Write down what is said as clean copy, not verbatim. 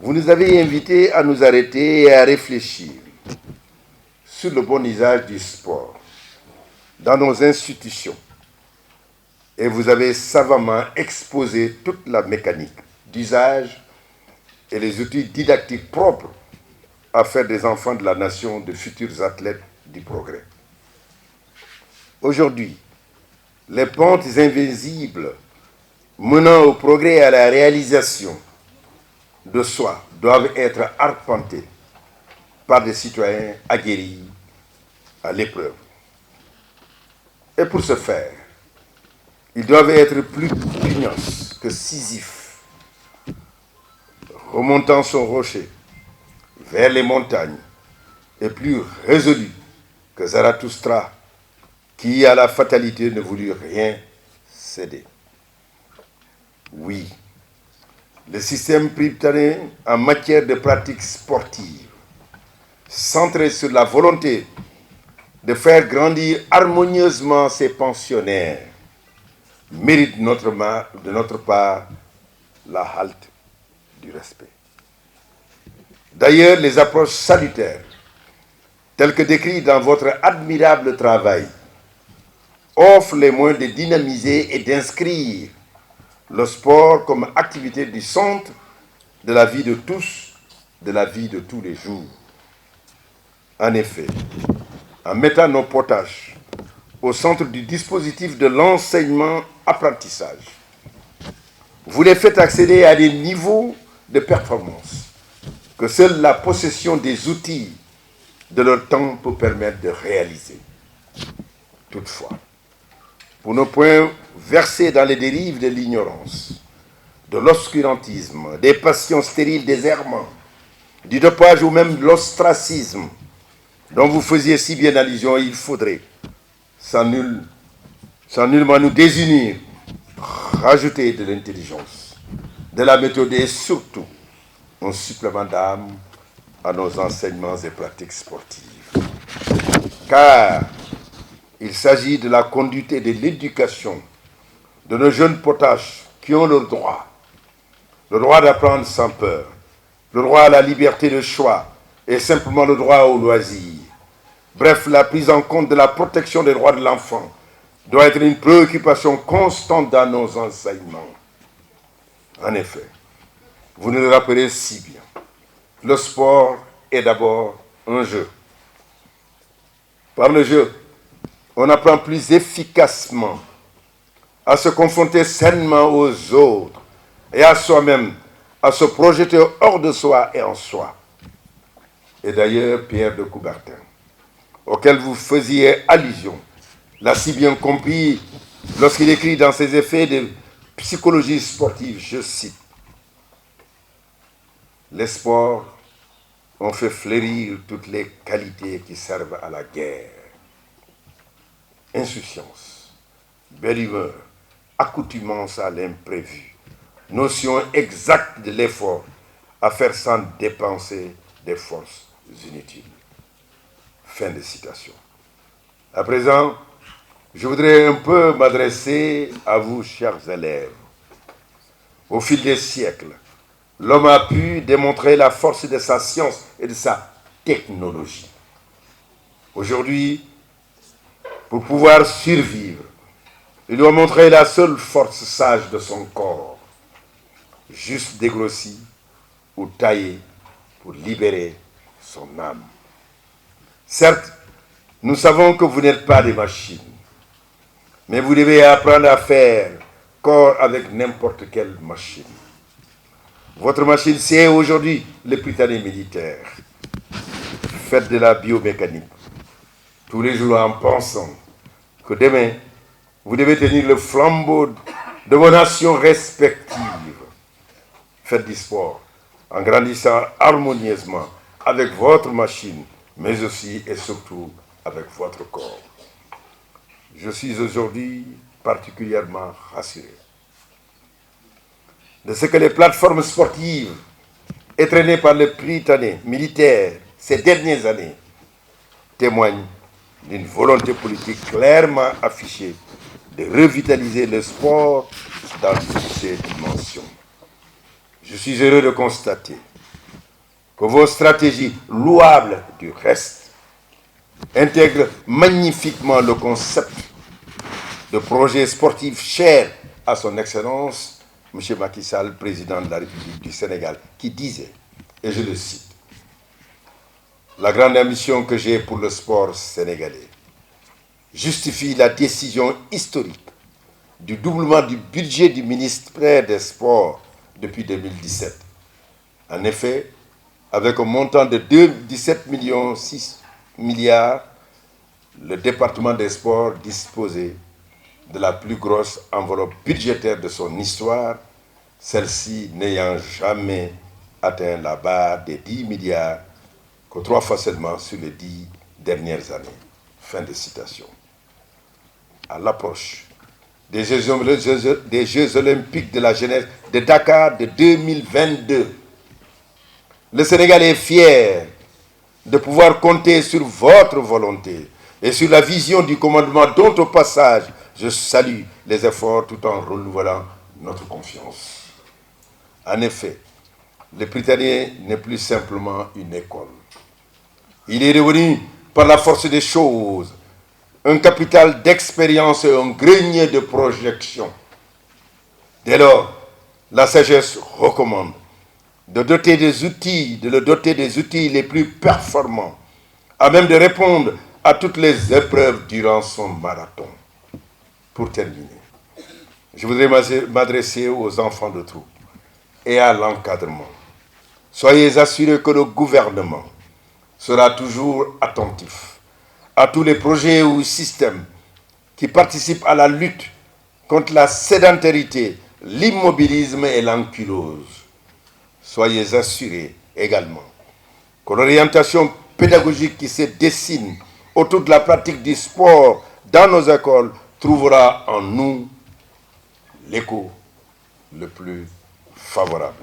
vous nous avez invités à nous arrêter et à réfléchir sur le bon usage du sport dans nos institutions. Et vous avez savamment exposé toute la mécanique d'usage et les outils didactiques propres à faire des enfants de la nation de futurs athlètes du progrès. Aujourd'hui, les pentes invisibles menant au progrès et à la réalisation de soi doivent être arpentées par des citoyens aguerris à l'épreuve. Et pour ce faire, ils doivent être plus pugnaces que Sisyphe, remontant son rocher vers les montagnes, et plus résolus que Zarathustra, qui à la fatalité ne voulut rien céder. Oui, le système prytanée en matière de pratiques sportives, centré sur la volonté de faire grandir harmonieusement ses pensionnaires, mérite de notre part la halte du respect. D'ailleurs, les approches salutaires, telles que décrites dans votre admirable travail, offrent les moyens de dynamiser et d'inscrire le sport comme activité du centre de la vie de tous, de la vie de tous les jours. En effet, en mettant nos potages au centre du dispositif de l'enseignement-apprentissage, vous les faites accéder à des niveaux de performance que seule la possession des outils de leur temps peut permettre de réaliser. Toutefois, pour ne point verser dans les dérives de l'ignorance, de l'obscurantisme, des passions stériles, des errements, du dopage ou même de l'ostracisme dont vous faisiez si bien allusion, il faudrait, sans nullement nous désunir, rajouter de l'intelligence, de la méthode et surtout un supplément d'âme à nos enseignements et pratiques sportives. Car il s'agit de la conduite et de l'éducation de nos jeunes potaches qui ont le droit d'apprendre sans peur, le droit à la liberté de choix et simplement le droit au loisir. Bref, la prise en compte de la protection des droits de l'enfant doit être une préoccupation constante dans nos enseignements. En effet, vous nous le rappelez si bien, le sport est d'abord un jeu. Par le jeu, on apprend plus efficacement à se confronter sainement aux autres et à soi-même, à se projeter hors de soi et en soi. Et d'ailleurs, Pierre de Coubertin, auquel vous faisiez allusion, l'a si bien compris lorsqu'il écrit dans ses effets de psychologie sportive, je cite, « Les sports ont fait fleurir toutes les qualités qui servent à la guerre. Insouciance, belle humeur, accoutumance à l'imprévu, notion exacte de l'effort à faire sans dépenser des forces inutiles. » Fin de citation. À présent, je voudrais un peu m'adresser à vous, chers élèves. Au fil des siècles, l'homme a pu démontrer la force de sa science et de sa technologie. Aujourd'hui, pour pouvoir survivre, il doit montrer la seule force sage de son corps, juste dégrossi ou taillé pour libérer son âme. Certes, nous savons que vous n'êtes pas des machines, mais vous devez apprendre à faire corps avec n'importe quelle machine. Votre machine, c'est aujourd'hui le prytanée militaire. Faites de la biomécanique tous les jours en pensant que demain, vous devez tenir le flambeau de vos nations respectives. Faites du sport en grandissant harmonieusement avec votre machine, mais aussi et surtout avec votre corps. Je suis aujourd'hui particulièrement rassuré de ce que les plateformes sportives entraînées par le prytanée militaire ces dernières années témoignent d'une volonté politique clairement affichée de revitaliser le sport dans toutes ses dimensions. Je suis heureux de constater que vos stratégies louables du reste intègrent magnifiquement le concept de projet sportif cher à son Excellence, M. Macky Sall, président de la République du Sénégal, qui disait, et je le cite, « La grande ambition que j'ai pour le sport sénégalais justifie la décision historique du doublement du budget du ministère des Sports depuis 2017. En effet, avec un montant de 17,6 milliards, le département des sports disposait de la plus grosse enveloppe budgétaire de son histoire, celle-ci n'ayant jamais atteint la barre des 10 milliards que 3 fois seulement sur les 10 dernières années. » Fin de citation. À l'approche des Jeux olympiques de la jeunesse de Dakar de 2022, le Sénégal est fier de pouvoir compter sur votre volonté et sur la vision du commandement dont, au passage, je salue les efforts tout en renouvelant notre confiance. En effet, le Prytanée n'est plus simplement une école. Il est devenu, par la force des choses, un capital d'expérience et un grenier de projection. Dès lors, la sagesse recommande de le doter des outils les plus performants, à même de répondre à toutes les épreuves durant son marathon. Pour terminer, je voudrais m'adresser aux enfants de troupe et à l'encadrement. Soyez assurés que le gouvernement sera toujours attentif à tous les projets ou systèmes qui participent à la lutte contre la sédentarité, l'immobilisme et l'ankylose. Soyez assurés également que l'orientation pédagogique qui se dessine autour de la pratique du sport dans nos écoles trouvera en nous l'écho le plus favorable.